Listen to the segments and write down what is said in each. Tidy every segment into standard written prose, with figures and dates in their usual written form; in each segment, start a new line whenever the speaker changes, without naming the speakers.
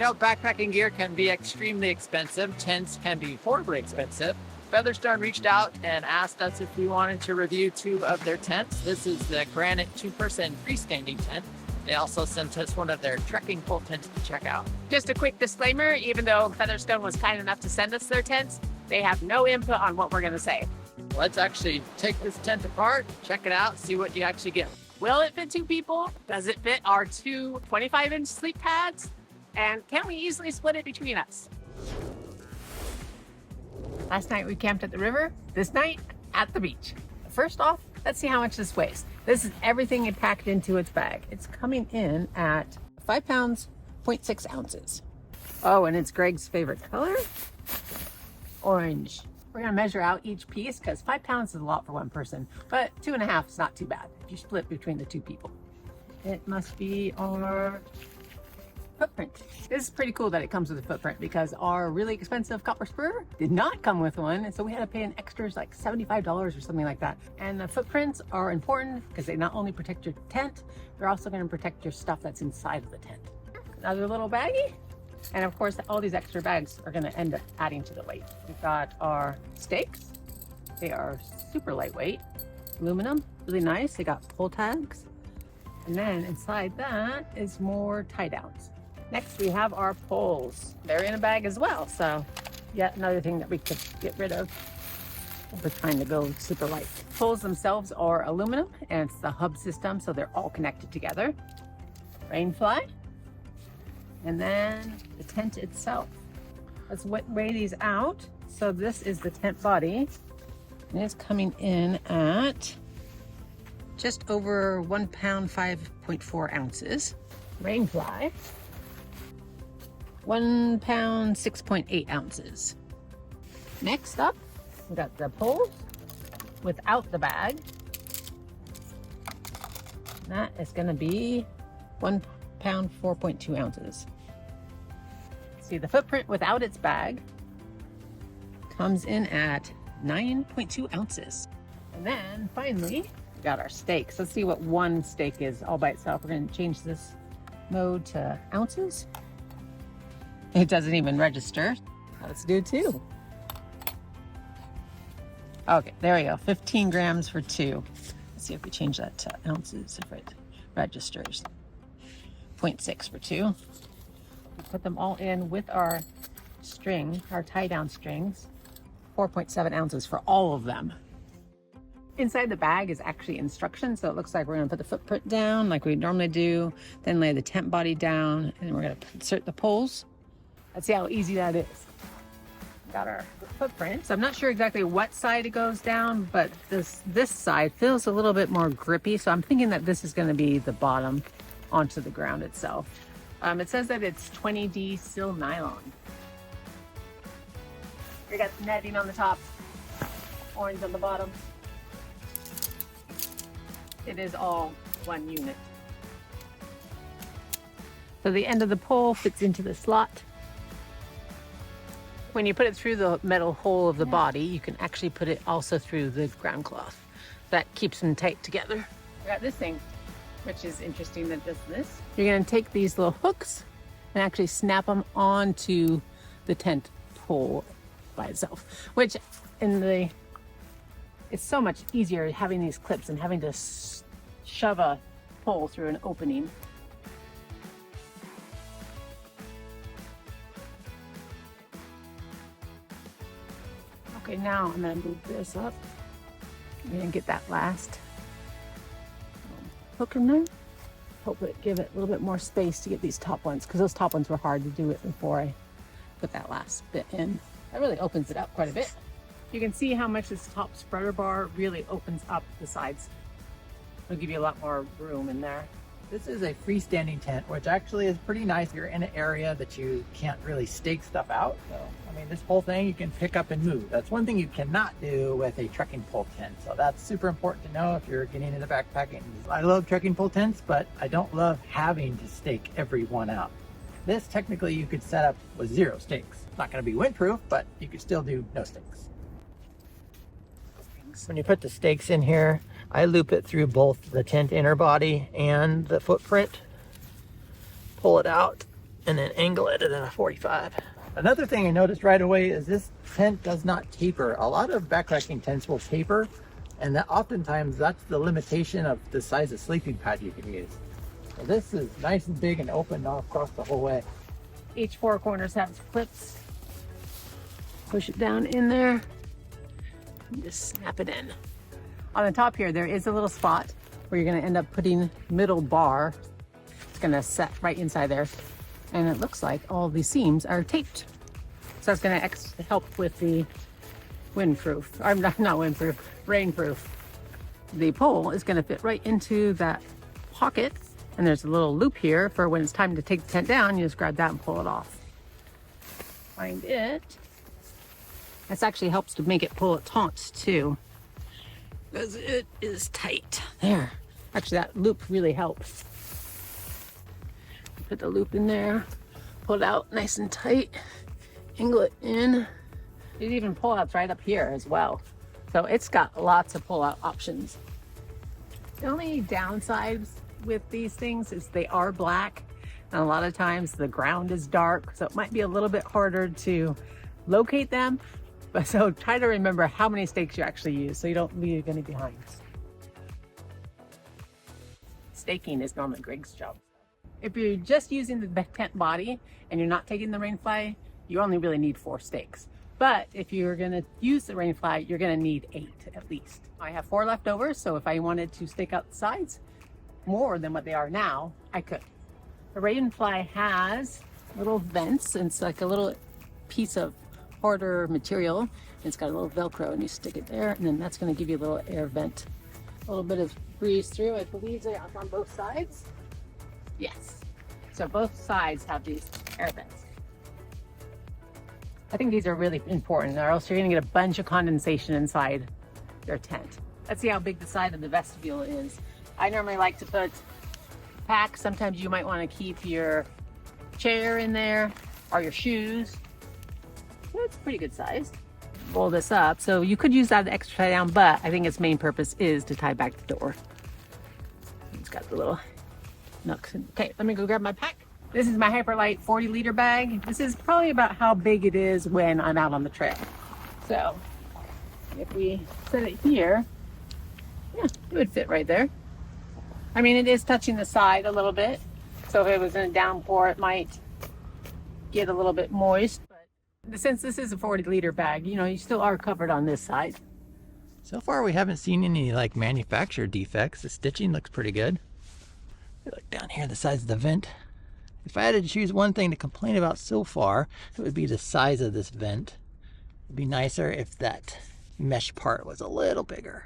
You know, backpacking gear can be extremely expensive. Tents can be horribly expensive. Featherstone reached out and asked us if we wanted to review 2 of their tents. This is the Granite 2-person freestanding tent. They also sent us one of their trekking pole tents to check out.
Just a quick disclaimer, even though Featherstone was kind enough to send us their tents, they have no input on what we're going to say.
Let's actually take this tent apart, check it out, see what you actually get.
Will it fit 2 people? Does it fit our 2 25-inch sleep pads? And can we easily split it between us? Last night we camped at the river. This night at the beach. First off, let's see how much this weighs. This is everything it packed into its bag. It's coming in at 5 pounds, 0.6 ounces. Oh, and it's Greg's favorite color, orange. We're gonna measure out each piece because 5 pounds is a lot for one person, but 2.5 is not too bad if you split between the 2 people. It must be our footprint. This is pretty cool that it comes with a footprint because our really expensive copper spur did not come with one, and so we had to pay an extra like $75 or something like that. And the footprints are important because they not only protect your tent, they're also going to protect your stuff that's inside of the tent. Another little baggie, and of course all these extra bags are going to end up adding to the weight. We've got our stakes. They are super lightweight, aluminum, really nice. They got pull tags, and then inside that is more tie downs. Next, we have our poles. They're in a bag as well, so yet another thing that we could get rid of. We're trying to go super light. Poles themselves are aluminum, and it's the hub system, so they're all connected together. Rain fly, and then the tent itself. Let's weigh these out. So this is the tent body, and it's coming in at just over 1 pound, 5.4 ounces. Rain fly, 1 pound, 6.8 ounces. Next up, we got the poles without the bag. That is going to be 1 pound, 4.2 ounces. See, the footprint without its bag comes in at 9.2 ounces. And then finally, we got our stakes. Let's see what one stake is all by itself. We're going to change this mode to ounces. It doesn't even register. Let's do 2. Okay, there we go. 15 grams for 2. Let's see if we change that to ounces, if it registers. 0.6 for 2. We put them all in with our string, our tie down strings. 4.7 ounces for all of them. Inside the bag is actually instructions, so it looks like we're going to put the footprint down like we normally do, then lay the tent body down, and we're going to insert the poles. Let's see how easy that is. Got our footprint. So I'm not sure exactly what side it goes down, but this side feels a little bit more grippy, so I'm thinking that this is going to be the bottom onto the ground itself. It says that it's 20D sil nylon. We got netting on the top, orange on the bottom. It is all one unit. So the end of the pole fits into the slot. When you put it through the metal hole of the body, you can actually put it also through the ground cloth. That keeps them tight together. I got this thing, which is interesting that does this. You're going to take these little hooks and actually snap them onto the tent pole by itself, which it's so much easier having these clips and having to shove a pole through an opening. Okay, now I'm going to move this up. I'm going to get that last hook in there. Hopefully give it a little bit more space to get these top ones, because those top ones were hard to do it before I put that last bit in. That really opens it up quite a bit. You can see how much this top spreader bar really opens up the sides. It'll give you a lot more room in there.
This is a freestanding tent, which actually is pretty nice. You're in an area that you can't really stake stuff out. So, I mean, this whole thing you can pick up and move. That's one thing you cannot do with a trekking pole tent. So that's super important to know if you're getting into backpacking. I love trekking pole tents, but I don't love having to stake every one out. This technically you could set up with 0 stakes. It's not going to be windproof, but you could still do no stakes. When you put the stakes in here, I loop it through both the tent inner body and the footprint. Pull it out and then angle it at a 45. Another thing I noticed right away is this tent does not taper. A lot of backracking tents will taper, and that oftentimes that's the limitation of the size of sleeping pad you can use. So this is nice and big and open all across the whole way.
Each four corners have clips. Push it down in there and just snap it in. On the top here, there is a little spot where you're gonna end up putting middle bar. It's gonna set right inside there. And it looks like all the seams are taped. So it's gonna help with the windproof. I'm not windproof, rainproof. The pole is gonna fit right into that pocket. And there's a little loop here for when it's time to take the tent down, you just grab that and pull it off. Find it. This actually helps to make it pull it taut too, because it is tight. There. Actually, that loop really helps. Put the loop in there, pull it out nice and tight, angle it in. There's even pull-outs right up here as well. So it's got lots of pull-out options. The only downsides with these things is they are black, and a lot of times the ground is dark, so it might be a little bit harder to locate them. But so try to remember how many stakes you actually use so you don't leave any behind. Staking is normally Greg's job. If you're just using the tent body and you're not taking the rainfly, you only really need 4 stakes. But if you're gonna use the rainfly, you're gonna need 8 at least. I have 4 left over, so if I wanted to stake out the sides more than what they are now, I could. The rainfly has little vents, and it's like a little piece of harder material. It's got a little Velcro, and you stick it there, and then that's going to give you a little air vent. A little bit of breeze through. I believe they're on both sides. Yes. So both sides have these air vents. I think these are really important, or else you're going to get a bunch of condensation inside your tent. Let's see how big the side of the vestibule is. I normally like to put pack. Sometimes you might want to keep your chair in there or your shoes. It's pretty good size. Roll this up. So you could use that extra tie down, but I think its main purpose is to tie back the door. It's got the little nooks. Okay, let me go grab my pack. This is my Hyperlight 40-liter bag. This is probably about how big it is when I'm out on the trail. So if we set it here, yeah, it would fit right there. I mean, it is touching the side a little bit. So if it was in a downpour, it might get a little bit moist. Since this is a 40-liter bag, you know, you still are covered on this side.
So far, we haven't seen any like manufacturer defects. The stitching looks pretty good. Look down here, the size of the vent. If I had to choose one thing to complain about so far, it would be the size of this vent. It'd be nicer if that mesh part was a little bigger.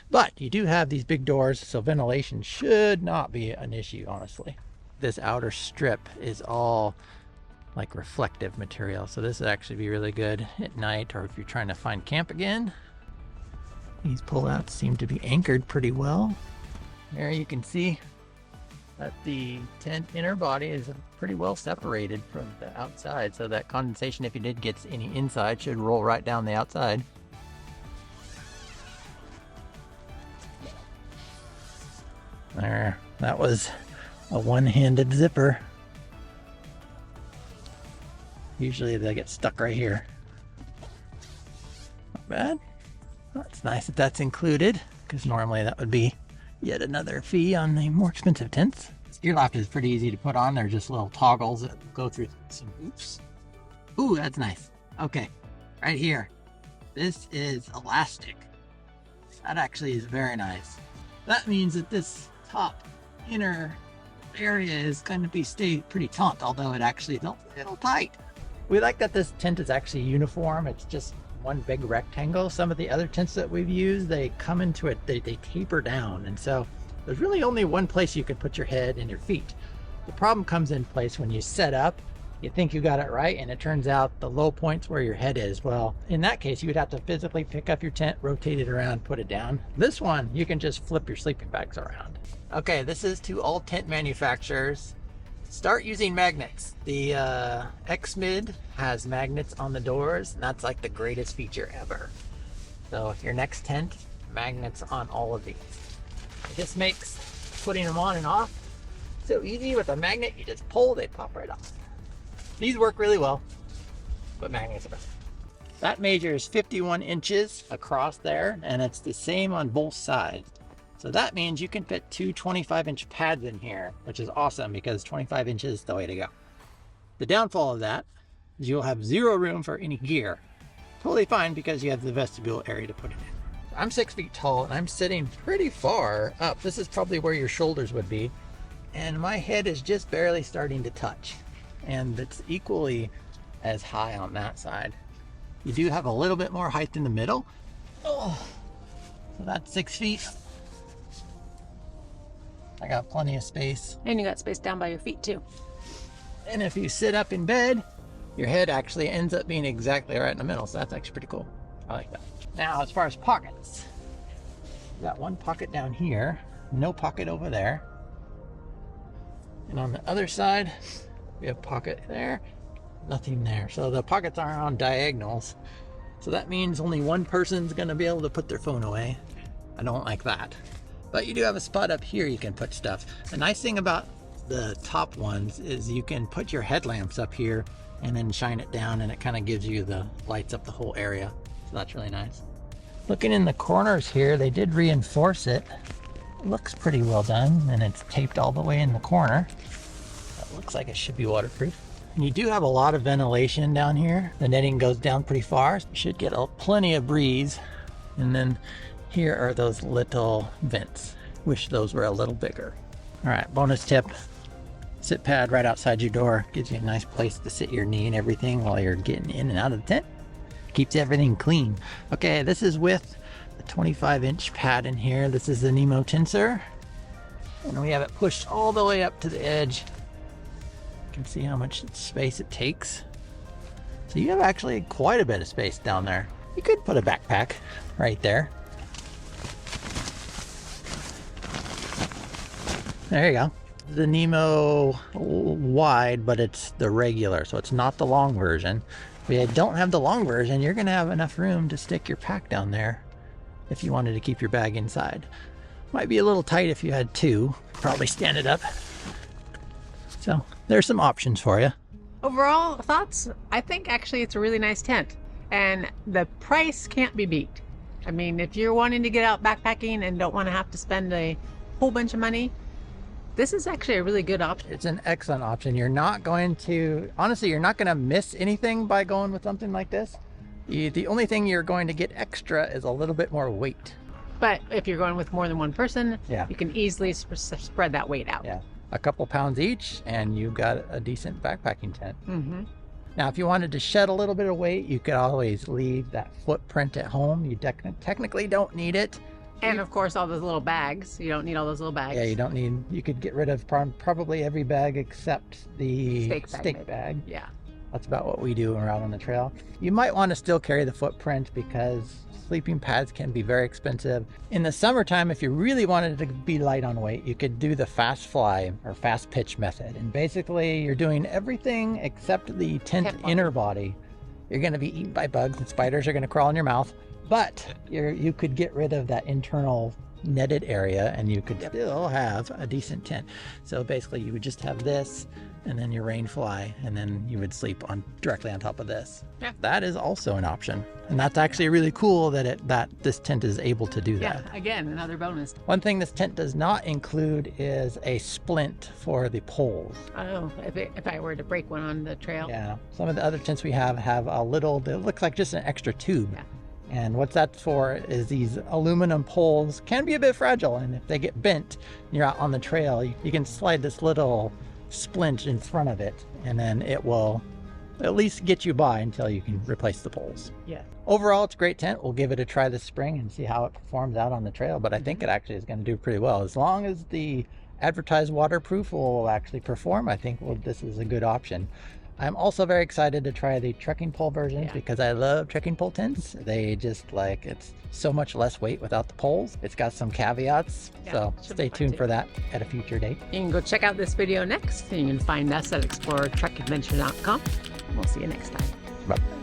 But you do have these big doors, so ventilation should not be an issue, honestly. This outer strip is all like reflective material, so this would actually be really good at night, or if you're trying to find camp again. These pullouts seem to be anchored pretty well. There you can see that the tent inner body is pretty well separated from the outside, so that condensation, if you did get any inside, should roll right down the outside. There, that was a one-handed zipper. Usually they get stuck right here. Not bad. Well, it's nice that that's included, because normally that would be yet another fee on the more expensive tents. This ear loft is pretty easy to put on. They're just little toggles that go through some hoops. Ooh, that's nice. Okay, right here. This is elastic. That actually is very nice. That means that this top inner area is going to stay pretty taut, although it actually is a little tight. We like that this tent is actually uniform. It's just one big rectangle. Some of the other tents that we've used, they come into it, they taper down. And so there's really only one place you can put your head and your feet. The problem comes in place when you set up, you think you got it right, and it turns out the low point's where your head is. Well, in that case, you would have to physically pick up your tent, rotate it around, put it down. This one, you can just flip your sleeping bags around. Okay, this is to all tent manufacturers. Start using magnets. The X-Mid has magnets on the doors, and that's like the greatest feature ever. So your next tent, magnets on all of these. It just makes putting them on and off So easy with a magnet, you just pull, they pop right off. These work really well, but magnets are better. That measures 51 inches across there, and it's the same on both sides. So that means you can fit two 25-inch pads in here, which is awesome because 25 inches is the way to go. The downfall of that is you'll have zero room for any gear. Totally fine because you have the vestibule area to put it in. I'm 6 feet tall and I'm sitting pretty far up. This is probably where your shoulders would be. And my head is just barely starting to touch. And it's equally as high on that side. You do have a little bit more height in the middle. Oh, so that's 6 feet. I got plenty of space.
And you got space down by your feet too.
And if you sit up in bed, your head actually ends up being exactly right in the middle. So that's actually pretty cool. I like that. Now, as far as pockets, we got one pocket down here, no pocket over there. And on the other side, we have pocket there, nothing there. So the pockets aren't on diagonals. So that means only one person's gonna be able to put their phone away. I don't like that. But you do have a spot up here you can put stuff. The nice thing about the top ones is you can put your headlamps up here and then shine it down, and it kind of gives you the lights up the whole area. So that's really nice. Looking in the corners here, they did reinforce it. It looks pretty well done, and it's taped all the way in the corner. That looks like it should be waterproof. And you do have a lot of ventilation down here. The netting goes down pretty far. You should get plenty of breeze. And then here are those little vents. Wish those were a little bigger. All right, bonus tip. Sit pad right outside your door. Gives you a nice place to sit your knee and everything while you're getting in and out of the tent. Keeps everything clean. Okay, this is with a 25-inch pad in here. This is the Nemo tensor. And we have it pushed all the way up to the edge. You can see how much space it takes. So you have actually quite a bit of space down there. You could put a backpack right there. There you go. The Nemo wide, but it's the regular, so it's not the long version. If you don't have the long version, you're gonna have enough room to stick your pack down there if you wanted to keep your bag inside. Might be a little tight if you had two. Probably stand it up. So there's some options for you.
Overall thoughts, I think actually it's a really nice tent, and the price can't be beat. I mean, if you're wanting to get out backpacking and don't want to have to spend a whole bunch of money, this is actually a really good option.
It's an excellent option. You're not going to, honestly, you're not going to miss anything by going with something like this. The only thing you're going to get extra is a little bit more weight.
But if you're going with more than one person,
yeah,
you can easily spread that weight out.
Yeah, a couple pounds each and you've got a decent backpacking tent.
Mm-hmm.
Now, if you wanted to shed a little bit of weight, you could always leave that footprint at home. You technically don't need it.
And of course, all those little bags. You don't need all those little bags.
Yeah, you don't need, you could get rid of probably every bag except the steak bag.
Yeah.
That's about what we do when we're out on the trail. You might want to still carry the footprint because sleeping pads can be very expensive. In the summertime, if you really wanted to be light on weight, you could do the fast fly or fast pitch method. And basically you're doing everything except the tent inner body. You're going to be eaten by bugs and spiders are going to crawl in your mouth. But you could get rid of that internal netted area and you could still have a decent tent. So basically you would just have this and then your rain fly, and then you would sleep directly on top of this.
Yeah.
That is also an option. And that's actually really cool that this tent is able to do that.
Yeah, again, another bonus.
One thing this tent does not include is a splint for the poles.
Oh, if I were to break one on the trail.
Yeah, some of the other tents we have a little, that looks like just an extra tube.
Yeah.
And what that's for is these aluminum poles can be a bit fragile, and if they get bent and you're out on the trail, you can slide this little splint in front of it, and then it will at least get you by until you can replace the poles.
Yeah.
Overall, it's a great tent. We'll give it a try this spring and see how it performs out on the trail, but I think it actually is going to do pretty well. As long as the advertised waterproof will actually perform, I think this is a good option. I'm also very excited to try the trekking pole versions because I love trekking pole tents. They just it's so much less weight without the poles. It's got some caveats, so stay tuned for that at a future date.
You can go check out this video next, and you can find us at explorertrekadventure.com. We'll see you next time.
Bye.